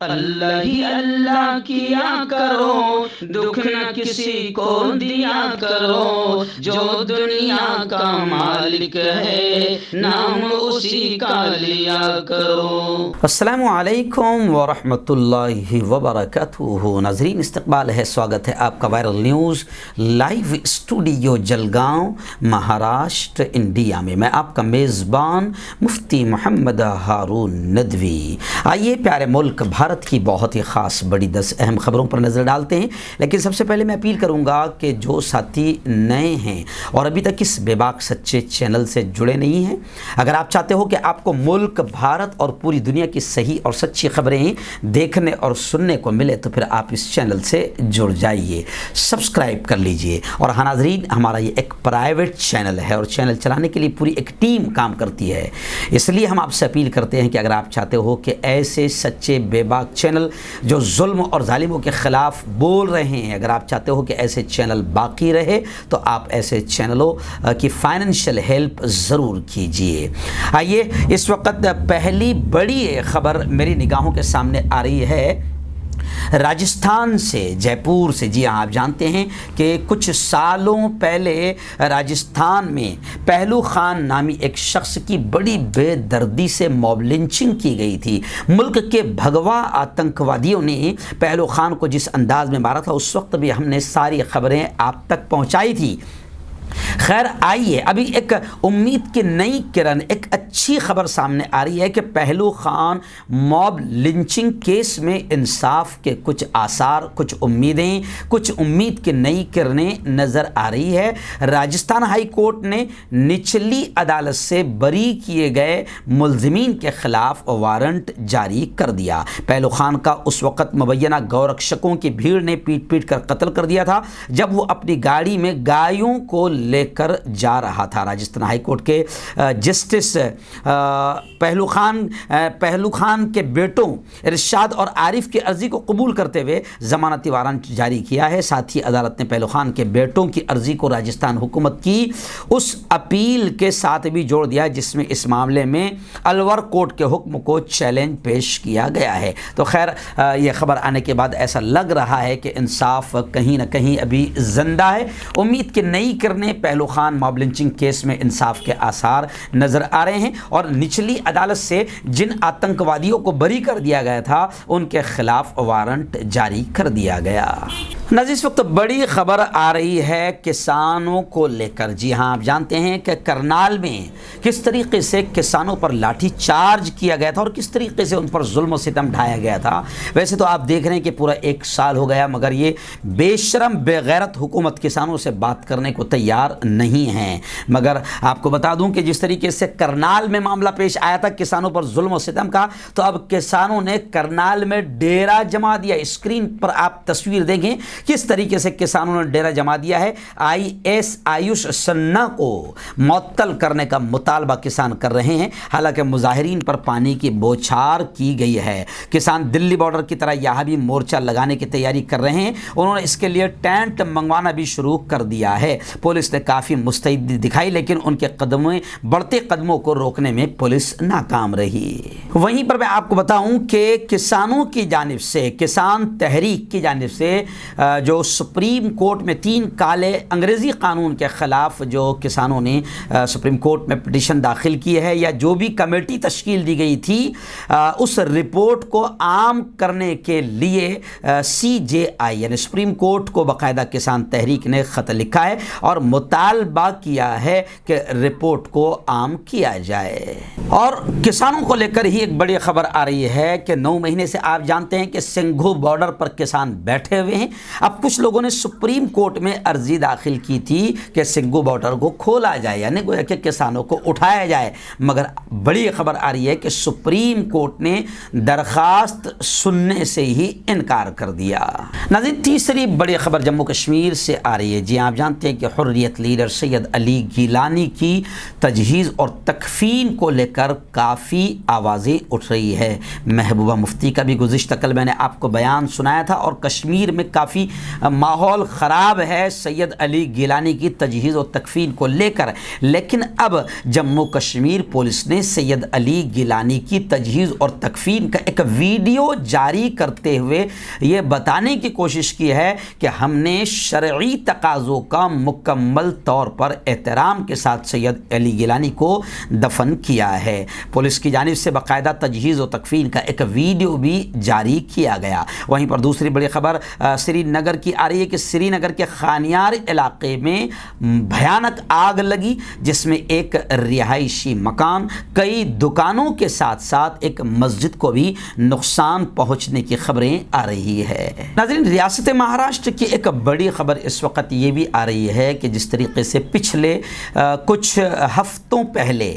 अल्लाह ही अल्लाह किया करो, दुख न किसी को दिया करो, जो दुनिया का मालिक है नाम उसी का लिया करो। अस्सलामु अलैकुम व रहमतुल्लाहि व बरकातुहू। नाज़रीन, इस्तक़बाल है, स्वागत है आपका viral news live studio Jalgaon Maharashtra India में। मैं आपका मेज़बान मुफ्ती मोहम्मद हारून नदवी। आइए प्यारे मुल्क भारत की बहुत ही ख़ास बड़ी 10 अहम ख़बरों पर नज़र डालते हैं। लेकिन सबसे पहले मैं अपील करूँगा कि जो साथी नए हैं और अभी तक इस बेबाक सच्चे चैनल से जुड़े नहीं हैं, अगर आप चाहते हो कि आपको मुल्क भारत और पूरी दुनिया की सही और सच्ची खबरें देखने और सुनने को मिले तो फिर आप इस चैनल से जुड़ जाइए, सब्सक्राइब कर लीजिए। और हाँ नाज़रीन, हमारा ये एक प्राइवेट चैनल है और चैनल चलाने के लिए पूरी एक टीम काम करती है। इसलिए हम आपसे अपील करते हैं कि अगर आप चाहते हो कि ऐसे सच्चे बेबाक चैनल जो जुल्म और जालिमों के ख़िलाफ़ बोल रहे हैं, अगर आप चाहते हो कि ऐसे चैनल बाकी रहे तो आप ऐसे चैनलों की फाइनेंशियल हेल्प ज़रूर कीजिए। आइए, इस वक्त पहली बड़ी ख़बर मेरी निगाहों के सामने आ रही है राजस्थान से, जयपुर से। जी हाँ, आप जानते हैं कि कुछ सालों पहले राजस्थान में पहलू खान नामी एक शख्स की बड़ी बेदर्दी से मॉब लिंचिंग की गई थी। मुल्क के भगवा आतंकवादियों ने पहलू खान को जिस अंदाज में मारा था, उस वक्त भी हमने सारी खबरें आप तक पहुंचाई थी। खैर, आइए अभी एक उम्मीद की नई किरण, एक अच्छी खबर सामने आ रही है कि पहलू खान मॉब लिंचिंग केस में इंसाफ के कुछ आसार, कुछ उम्मीदें, कुछ उम्मीद की नई किरणें नज़र आ रही है। राजस्थान हाई कोर्ट ने निचली अदालत से बरी किए गए मुल्ज़िमीन के खिलाफ वारंट जारी कर दिया। पहलू खान का उस वक़्त मुबैना गौरक्षकों की भीड़ ने पीट पीट कर कत्ल कर दिया था जब वो अपनी गाड़ी में गायों को लेकर जा रहा था। राजस्थान हाई कोर्ट के जस्टिस पहलू खान के बेटों इरशाद और आरिफ की अर्जी को कबूल करते हुए जमानती वारंट जारी किया है। साथ ही अदालत ने पहलू खान के बेटों की अर्जी को राजस्थान हुकूमत की उस अपील के साथ भी जोड़ दिया जिसमें इस मामले में अलवर कोर्ट के हुक्म को चैलेंज पेश किया गया है। तो खैर, यह खबर आने के बाद ऐसा लग रहा है कि इंसाफ कहीं ना कहीं अभी जिंदा है। उम्मीद की नई करने पहलू खान मॉब लिंचिंग केस में इंसाफ के आसार नजर आ रहे हैं और निचली अदालत से जिन आतंकवादियों को बरी कर दिया गया था उनके खिलाफ वारंट जारी कर दिया गया। नाज़रीन, इस वक्त बड़ी खबर आ रही है किसानों को लेकर। जी हाँ, आप जानते हैं कि करनाल में किस तरीके से किसानों पर लाठी चार्ज किया गया था और किस तरीके से उन पर जुल्म और सितम ढाया गया था। वैसे तो आप देख रहे हैं कि पूरा 1 साल हो गया, मगर ये बेशरम बेगैरत हुकूमत किसानों से बात करने को तैयार नहीं है। मगर आपको बता दूं कि जिस तरीके से करनाल में मामला पेश आया था किसानों पर जुल्म और सितम का, तो अब किसानों ने करनाल में डेरा जमा दिया। स्क्रीन पर आप तस्वीर देखें किस तरीके से किसानों ने डेरा जमा दिया है। आयुष सन्ना को मुअत्तल करने का मुतालबा किसान कर रहे हैं। हालांकि मुजाहिरीन पर पानी की बौछार की गई है। किसान दिल्ली बॉर्डर की तरह यहाँ भी मोर्चा लगाने की तैयारी कर रहे हैं। उन्होंने इसके लिए टेंट मंगवाना भी शुरू कर दिया है। पुलिस ने काफ़ी मुस्तैदी दिखाई, लेकिन उनके बढ़ते कदमों को रोकने में पुलिस नाकाम रही। वहीं पर मैं आपको बताऊं कि किसानों की जानिब से, किसान तहरीक की जानिब से जो सुप्रीम कोर्ट में 3 काले अंग्रेज़ी कानून के ख़िलाफ़ जो किसानों ने सुप्रीम कोर्ट में पिटीशन दाखिल की है, या जो भी कमेटी तश्कील दी गई थी, उस रिपोर्ट को आम करने के लिए CJI यानी सुप्रीम कोर्ट को बाकायदा किसान तहरीक ने ख़त लिखा है और मुतालबा किया है कि रिपोर्ट को आम किया जाए। और किसानों को लेकर ही एक बड़ी खबर आ रही है कि 9 महीने से आप जानते हैं कि सिंघू बॉर्डर पर किसान बैठे हुए हैं। अब कुछ लोगों ने सुप्रीम कोर्ट में अर्जी दाखिल की थी कि सिंघू बॉर्डर को खोला जाए, यानी गोया कि किसानों को उठाया जाए। मगर बड़ी खबर आ रही है कि सुप्रीम कोर्ट ने दरखास्त सुनने से ही इनकार कर दिया। नाज़रीन, तीसरी बड़ी खबर जम्मू कश्मीर से आ रही है। जी आप जानते हैं कि हुर्रियत लीडर सैयद अली गिलानी की तजहीज़ और तकफीन को लेकर काफ़ी आवाज़ें उठ रही है। महबूबा मुफ्ती का भी गुज़िश्ता कल मैंने आपको बयान सुनाया था और कश्मीर में काफ़ी काफ़ी माहौल ख़राब है सैयद अली गिलानी की तजहीज़ और तकफीन को लेकर। लेकिन अब जम्मू कश्मीर पुलिस ने सैयद अली गिलानी की तजहीज़ और तकफीन का एक वीडियो जारी करते हुए ये बताने की कोशिश की है कि हमने शरई तकाज़ों का मुकम्मल तौर पर एहतराम के साथ सैयद अली गिलानी को दफन किया है। पुलिस की जानिब से बाकायदा तजहीज़ और तकफीन का एक वीडियो भी जारी किया गया। वहीं पर दूसरी बड़ी खबर श्रीनगर की आ रही है कि श्रीनगर के खानियार इलाके में भयानक आग लगी, जिसमें एक रिहायशी मकान, कई दुकानों के साथ साथ एक मस्जिद को भी नुकसान पहुंचने की खबरें आ रही है। नाज़रीन, रियासत महाराष्ट्र की एक बड़ी खबर इस वक्त ये भी आ रही है कि जिस तरीके से पिछले कुछ हफ्तों पहले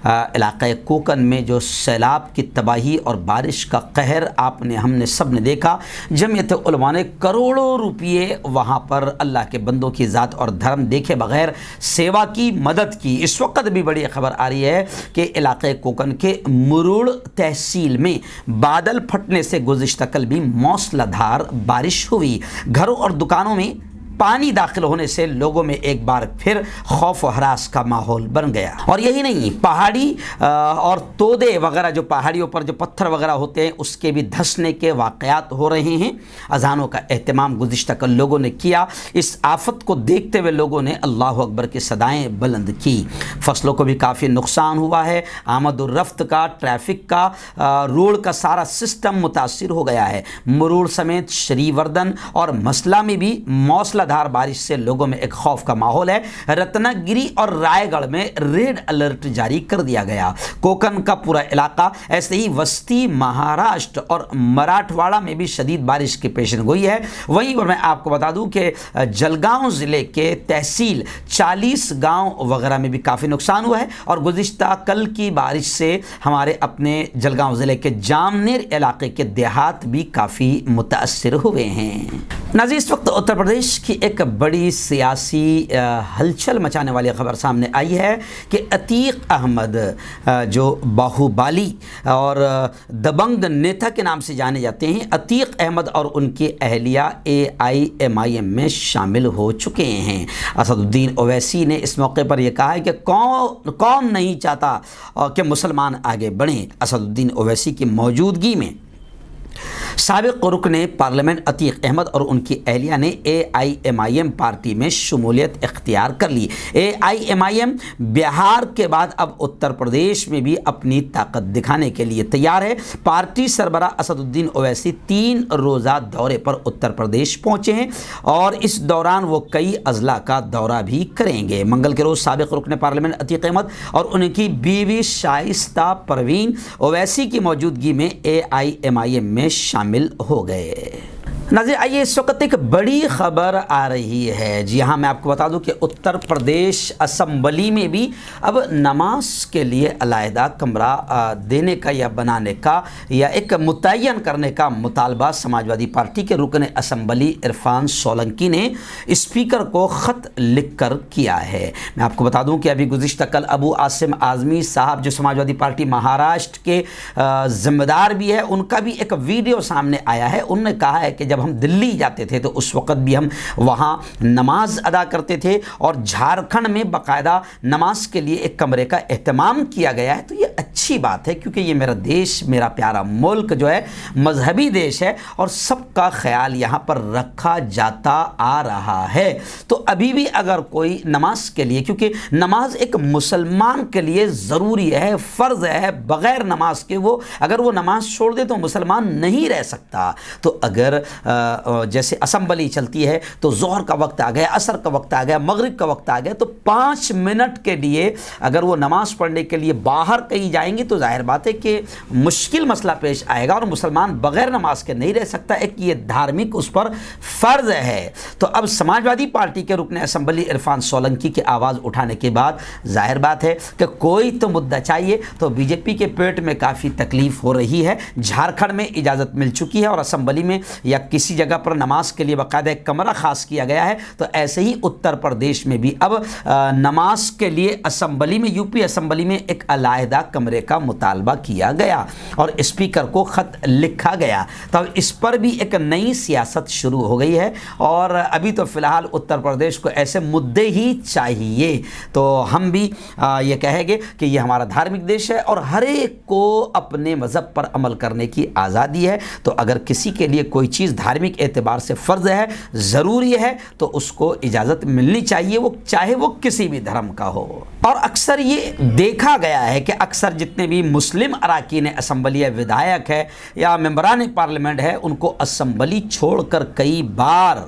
इलाक़े कोकन में जो सैलाब की तबाही और बारिश का कहर हमने सब ने देखा, जमीयत उलमा ने करोड़ों रुपये वहाँ पर अल्लाह के बंदों की ज़ात और धर्म देखे बगैर सेवा की, मदद की। इस वक्त भी बड़ी खबर आ रही है कि इलाक़े कोकन के मुरुड़ तहसील में बादल फटने से गुज़िश्ता कल भी मौसलाधार बारिश हुई। घरों और दुकानों में पानी दाखिल होने से लोगों में एक बार फिर खौफ व हरास का माहौल बन गया। और यही नहीं, पहाड़ी और तोदे वगैरह जो पहाड़ियों पर जो पत्थर वगैरह होते हैं उसके भी धंसने के वाक़यात हो रहे हैं। अजानों का एहतमाम गुज़िश्ता कल लोगों ने किया। इस आफत को देखते हुए लोगों ने अल्लाह अकबर की सदाएँ बुलंद की। फसलों को भी काफ़ी नुकसान हुआ है। आमद और रफ्त का, ट्रैफिक का, रोड का सारा सिस्टम मुतासिर हो गया है। मुरुड़ समेत श्रीवर्धन और मसला में भी मौसला धार बारिश से लोगों में एक खौफ का माहौल है। रत्नागिरी और रायगढ़ में रेड अलर्ट जारी कर दिया गया। कोकन का पूरा इलाका, ऐसे ही वस्ती महाराष्ट्र और मराठवाड़ा में भी शदीद बारिश की पेशन गोई है। वहीं पर मैं आपको बता दूं कि जलगांव ज़िले के तहसील 40 गांव वगैरह में भी काफ़ी नुकसान हुआ है। और गुज़िश्ता कल की बारिश से हमारे अपने जलगांव ज़िले के जामनेर इलाके के देहात भी काफ़ी मुतासिर हुए हैं। नाज़रीन, इस वक्त उत्तर प्रदेश की एक बड़ी सियासी हलचल मचाने वाली खबर सामने आई है कि अतीक अहमद जो बाहुबली और दबंग नेता के नाम से जाने जाते हैं, अतीक अहमद और उनकी अहलिया AIMIM में शामिल हो चुके हैं। असदुद्दीन ओवैसी ने इस मौके पर यह कहा है कि कौन नहीं चाहता कि मुसलमान आगे बढ़ें। असदुद्दीन ओवैसी की मौजूदगी में साबिक रुकने पार्लियामेंट अतीक अहमद और उनकी अहलिया ने AIMIM पार्टी में शमूलियत इख्तियार कर ली। AIMIM बिहार के बाद अब उत्तर प्रदेश में भी अपनी ताकत दिखाने के लिए तैयार है। पार्टी सरबराह असदुद्दीन ओवैसी 3 रोज़ा दौरे पर उत्तर प्रदेश पहुंचे हैं और इस दौरान वो कई अजला का दौरा भी करेंगे। मंगल के रोज़ साबिक रुकने पार्लियामेंट अतीक अहमद और उनकी बीवी शाइस्ता परवीन ओवैसी की मौजूदगी में AIMIM में शामिल हो गए। नाज़रीन, आइए इस वक्त एक बड़ी खबर आ रही है। जी हाँ, मैं आपको बता दूं कि उत्तर प्रदेश असम्बली में भी अब नमाज के लिए अलहदा कमरा देने का या बनाने का या एक मुतय्यन करने का मुतालबा समाजवादी पार्टी के रुकन असम्बली इरफान सोलंकी ने स्पीकर को ख़त लिख कर किया है। मैं आपको बता दूं कि अभी गुज़िश्ता कल अबू आसिम आज़मी साहब जो समाजवादी पार्टी महाराष्ट्र के ज़िम्मेदार भी है, उनका भी एक वीडियो सामने आया है। उन्होंने कहा है कि जब हम दिल्ली जाते थे तो उस वक़्त भी हम वहाँ नमाज अदा करते थे और झारखंड में बाकायदा नमाज के लिए एक कमरे का एहतमाम किया गया है। तो ये अच्छी बात है क्योंकि ये मेरा देश, मेरा प्यारा मुल्क जो है मजहबी देश है और सबका ख्याल यहाँ पर रखा जाता आ रहा है। तो अभी भी अगर कोई नमाज के लिए, क्योंकि नमाज एक मुसलमान के लिए ज़रूरी है, फ़र्ज़ है, बग़ैर नमाज के वो अगर वो नमाज छोड़ दे तो मुसलमान नहीं रह सकता। तो अगर जैसे असम्बली चलती है तो ज़ोहर का वक्त आ गया, असर का वक्त आ गया, मगरिब का वक्त आ गया, तो 5 मिनट के लिए अगर वो नमाज़ पढ़ने के लिए बाहर कहीं जाएंगे तो जाहिर बात है कि मुश्किल मसला पेश आएगा और मुसलमान बग़ैर नमाज के नहीं रह सकता। एक ये धार्मिक उस पर फ़र्ज़ है। तो अब समाजवादी पार्टी के रुकने असम्बली इरफान सोलंकी की आवाज़ उठाने के बाद जाहिर बात है कि कोई तो मुद्दा चाहिए। तो बीजेपी के पेट में काफ़ी तकलीफ़ हो रही है। झारखंड में इजाज़त मिल चुकी है और असम्बली में या किसी जगह पर नमाज के लिए बाकायदा एक कमरा खास किया गया है, तो ऐसे ही उत्तर प्रदेश में भी अब नमाज के लिए असम्बली में, यूपी असम्बली में एक अलहदा कमरे का मुतालबा किया गया और स्पीकर को ख़त लिखा गया। तो अब इस पर भी एक नई सियासत शुरू हो गई है और अभी तो फ़िलहाल उत्तर प्रदेश को ऐसे मुद्दे ही चाहिए। तो हम भी ये कहेंगे कि ये हमारा धार्मिक देश है और हर एक को अपने मज़हब पर अमल करने की आज़ादी है। तो अगर किसी के लिए कोई चीज़ धार्मिक एतबार से फ़र्ज़ है, ज़रूरी है, तो उसको इजाज़त मिलनी चाहिए, वो चाहे वो किसी भी धर्म का हो। और अक्सर ये देखा गया है कि अक्सर जितने भी मुस्लिम अरकान असम्बली है, विधायक है या मेंबरान पार्लियामेंट है, उनको असम्बली छोड़कर कई बार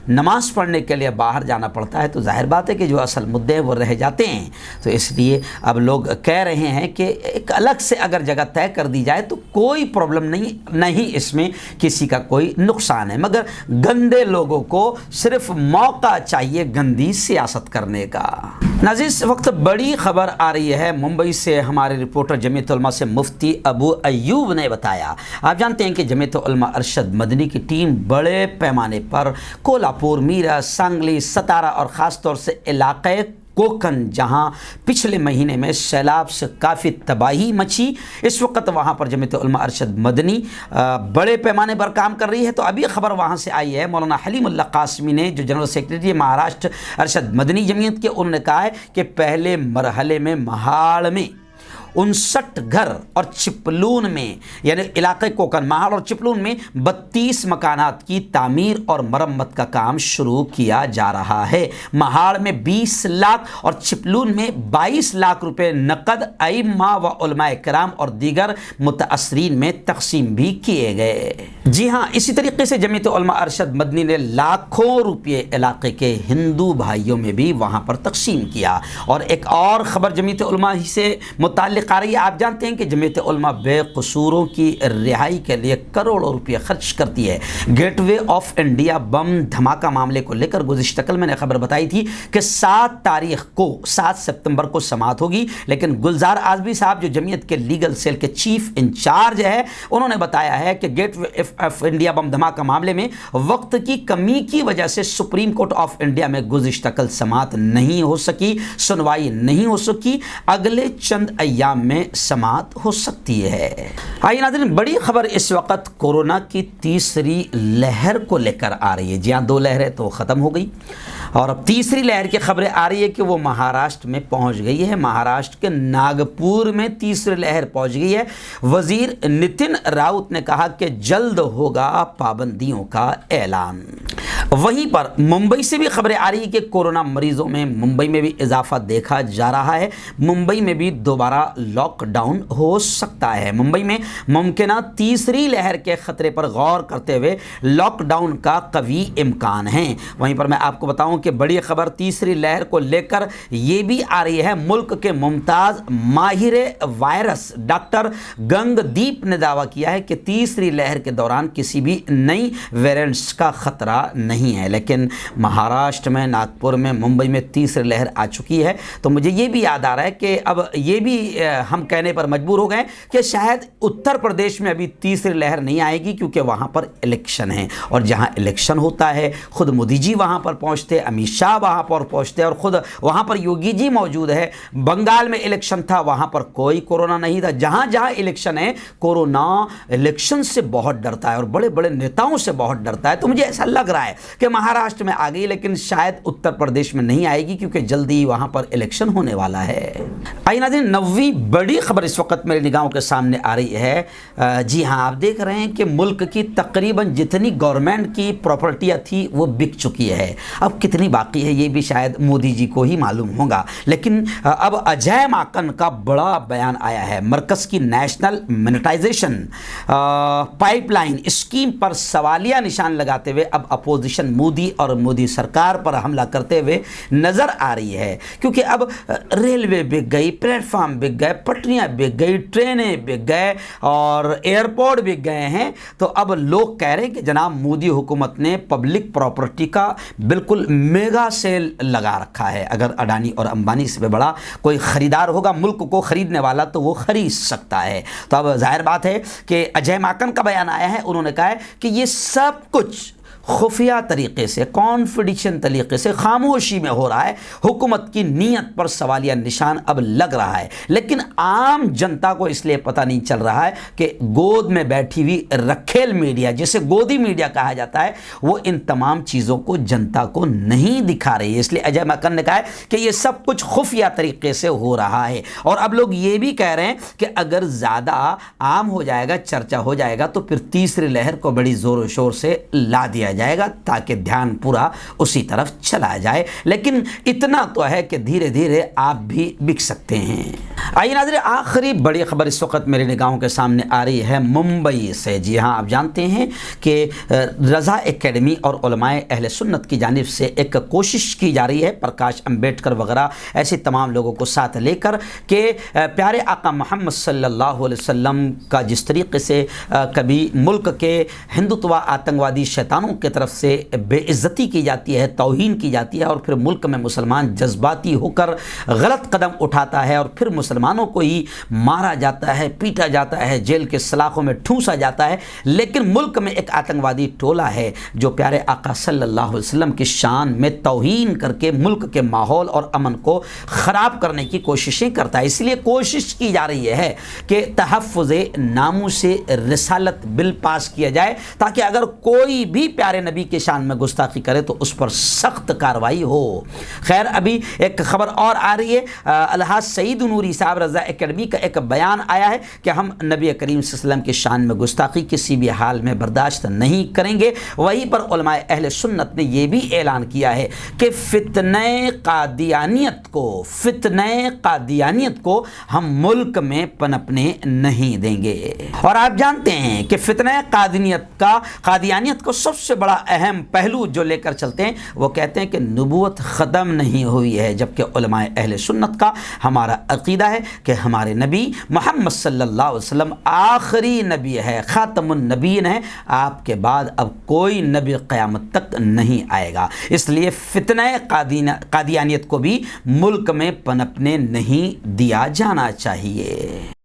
नमाज़ पढ़ने के लिए बाहर जाना पड़ता है। तो जाहिर बात है कि जो असल मुद्दे हैं वो रह जाते हैं। तो इसलिए अब लोग कह रहे हैं कि एक अलग से अगर जगह तय कर दी जाए तो कोई प्रॉब्लम नहीं, इसमें किसी का कोई नुकसान है, मगर गंदे लोगों को सिर्फ मौका चाहिए गंदी सियासत करने का। नाज़रीन, इस वक्त बड़ी खबर आ रही है मुंबई से। हमारे रिपोर्टर जमीयत उलमा से मुफ्ती अबू अयूब ने बताया, आप जानते हैं कि जमीयत उलमा अरशद मदनी की टीम बड़े पैमाने पर कोल्हापुर, मीरठ, सांगली, सतारा और ख़ास तौर से इलाक़े कोकन, जहां पिछले महीने में सैलाब से काफ़ी तबाही मची, इस वक्त वहां पर जमीयत उलमा अरशद मदनी बड़े पैमाने पर काम कर रही है। तो अभी खबर वहां से आई है, मौलाना हलीमुल्लाह कासमी ने, जो जनरल सेक्रेटरी महाराष्ट्र अरशद मदनी जमीयत के, उन्होंने कहा है कि पहले मरहले में महाड़ में 59 घर और चिपलून में, यानी इलाके कोकन, महाड़ और चिपलून में 32 मकानात की तामीर और मरम्मत का काम शुरू किया जा रहा है। महाड़ में 20 लाख और चिपलून में 22 लाख रुपए नकद अइम्मा व उलमाए किराम और दीगर मुतअस्सरीन में तकसीम भी किए गए। जी हाँ, इसी तरीके से जमीयत उलमा अरशद मदनी ने लाखों रुपये इलाके के हिंदू भाइयों में भी वहाँ पर तकसीम किया। और एक और ख़बर जमीयत उलमा ही से मुताल्लिक़ आ रही है। आप जानते हैं कि जमीयत उलमा बेकसूरों की रिहाई के लिए करोड़ों रुपये खर्च करती है। गेटवे ऑफ इंडिया बम धमाका मामले को लेकर गुज़िश्ता कल मैंने खबर बताई थी कि 7 सितंबर को समाअत होगी, लेकिन गुलजार आज़मी साहब, जो जमीयत के लीगल सेल के चीफ इंचार्ज है, उन्होंने बताया है कि गेटवे ऑफ इंडिया बम धमाका मामले में वक्त की कमी की वजह से सुप्रीम कोर्ट ऑफ इंडिया में गुज़िश्ता कल समाअत नहीं हो सकी, सुनवाई नहीं हो सकी, अगले चंद अय्याम में समाअत हो सकती है। आइए नाज़रीन, बड़ी खबर इस वक्त कोरोना की तीसरी लहर को लेकर आ रही है। जी हाँ, 2 लहरें तो ख़त्म हो गई और अब तीसरी लहर की खबरें आ रही है कि वो महाराष्ट्र में पहुंच गई है। महाराष्ट्र के नागपुर में तीसरी लहर पहुंच गई है। वजीर नितिन राउत ने कहा कि जल्द होगा पाबंदियों का ऐलान। वहीं पर मुंबई से भी खबरें आ रही है कि कोरोना मरीजों में मुंबई में भी इजाफा देखा जा रहा है। मुंबई में भी दोबारा लॉकडाउन हो सकता है। मुंबई में मुमकिना तीसरी लहर के खतरे पर गौर करते हुए लॉकडाउन का कवी इम्कान है। वहीं पर मैं आपको बताऊं कि बड़ी खबर तीसरी लहर को लेकर ये भी आ रही है। मुल्क के मुमताज़ माहिर वायरस डॉक्टर गंगदीप ने दावा किया है कि तीसरी लहर के दौरान किसी भी नई वेरिएंट्स का खतरा नहीं है, लेकिन महाराष्ट्र में, नागपुर में, मुंबई में तीसरी लहर आ चुकी है। तो मुझे ये भी याद आ रहा है कि अब ये भी हम कहने पर मजबूर हो गए कि शायद उत्तर प्रदेश में अभी तीसरी लहर नहीं आएगी, क्योंकि वहाँ पर इलेक्शन है और जहाँ इलेक्शन होता है खुद मोदी जी वहाँ पर पहुँचते, अमित शाह वहाँ पर पहुँचते और ख़ुद वहाँ पर योगी जी मौजूद है। बंगाल में इलेक्शन था, वहाँ पर कोई कोरोना नहीं था। जहाँ जहाँ इलेक्शन है, कोरोना इलेक्शन से बहुत डरता है और बड़े बड़े नेताओं से बहुत डरता है। तो मुझे ऐसा लग रहा है कि महाराष्ट्र में आ गई, लेकिन शायद उत्तर प्रदेश में नहीं आएगी, क्योंकि जल्दी ही वहाँ पर इलेक्शन होने वाला है। आइए नाज़रीन, 9वीं बड़ी खबर इस वक्त मेरी निगाहों के सामने आ रही है। जी हाँ, आप देख रहे हैं कि मुल्क की तकरीबन जितनी गवर्नमेंट की प्रॉपर्टियाँ थी वो बिक चुकी है। अब कितनी बाकी है ये भी शायद मोदी जी को ही मालूम होगा, लेकिन अब अजय माकन का बड़ा बयान आया है। मरकज़ की नेशनल मोनेटाइजेशन पाइपलाइन स्कीम पर सवालिया निशान लगाते हुए अब अपोजिशन ऑपरेशन मोदी और मोदी सरकार पर हमला करते हुए नज़र आ रही है, क्योंकि अब रेलवे बिक गई, प्लेटफॉर्म बिक गए, पटरियाँ बिक गई, ट्रेनें बिक गए और एयरपोर्ट बिक गए हैं। तो अब लोग कह रहे हैं कि जनाब मोदी हुकूमत ने पब्लिक प्रॉपर्टी का बिल्कुल मेगा सेल लगा रखा है। अगर अडानी और अंबानी से बड़ा कोई ख़रीदार होगा मुल्क को ख़रीदने वाला तो वो ख़रीद सकता है। तो अब जाहिर बात है कि अजय माकन का बयान आया है, उन्होंने कहा है कि ये सब कुछ खुफिया तरीके से, कॉन्फिडेंशियल तरीके से, खामोशी में हो रहा है। हुकूमत की नीयत पर सवालिया निशान अब लग रहा है, लेकिन आम जनता को इसलिए पता नहीं चल रहा है कि गोद में बैठी हुई रखेल मीडिया, जिसे गोदी मीडिया कहा जाता है, वो इन तमाम चीज़ों को जनता को नहीं दिखा रही है। इसलिए अजय माकन ने कहा है कि ये सब कुछ खुफिया तरीके से हो रहा है। और अब लोग ये भी कह रहे हैं कि अगर ज़्यादा आम हो जाएगा, चर्चा हो जाएगा, तो फिर तीसरी लहर को बड़ी ज़ोर शोर से ला दिया जाएगा ताकि ध्यान पूरा उसी तरफ चला जाए। लेकिन इतना तो है कि धीरे धीरे आप भी बिक सकते हैं। आइए नाज़रीन, आखिरी बड़ी खबर इस वक्त मेरे निगाहों के सामने आ रही है मुंबई से। जी हाँ, आप जानते हैं कि रज़ा एकेडमी और उलमाए अहले सुन्नत की जानिब से एक कोशिश की जा रही है, प्रकाश अंबेडकर वगैरह ऐसे तमाम लोगों को साथ लेकर के प्यारे आका मोहम्मद सल्लल्लाहु अलैहि वसल्लम का जिस तरीके से कभी मुल्क के हिंदुत्व आतंकवादी शैतानों की तरफ से बेइज्जती की जाती है, तौहीन की जाती है, और फिर मुल्क में मुसलमान जज्बाती होकर गलत कदम उठाता है और फिर मुसलमानों को ही मारा जाता है, पीटा जाता है, जेल के सलाखों में ठूंसा जाता है। लेकिन मुल्क में एक आतंकवादी टोला है जो प्यारे आका सल्लल्लाहु अलैहि वसल्लम की शान में तौहीन करके मुल्क के माहौल और अमन को ख़राब करने की कोशिशें करता है। इसलिए कोशिश की जा रही है कि तहफ़्फ़ुज़े नामूसे रिसालत बिल पास किया जाए, ताकि अगर कोई भी प्यारे नबी के शान में गुस्ताखी करे तो उस पर सख्त कार्रवाई हो। खैर, अभी एक खबर और आ रही है, अलहाज सईद नूरी साहब रज़ा एकेडमी का एक बयान आया है कि हम नबी करीम सल्लल्लाहु अलैहि वसल्लम के शान में गुस्ताखी किसी भी हाल में बर्दाश्त नहीं करेंगे। वहीं पर उलमाए अहले सुन्नत ने यह भी ऐलान किया है कि फितने कादियानियत को हम मुल्क में पनपने नहीं देंगे। और आप जानते हैं कि फितने कादियानियत को सबसे बड़ा अहम पहलू जो लेकर चलते हैं, वो कहते हैं कि नबूवत ख़त्म नहीं हुई है, जबकि उलमाए अहले सुन्नत का हमारा अक़ीदा है कि हमारे नबी मोहम्मद सल्लल्लाहु अलैहि वसल्लम आखिरी नबी है, ख़ातमुन नबीन है। आपके बाद अब कोई नबी क़यामत तक नहीं आएगा। इसलिए फितने कादियानियत को भी मुल्क में पनपने नहीं दिया जाना चाहिए।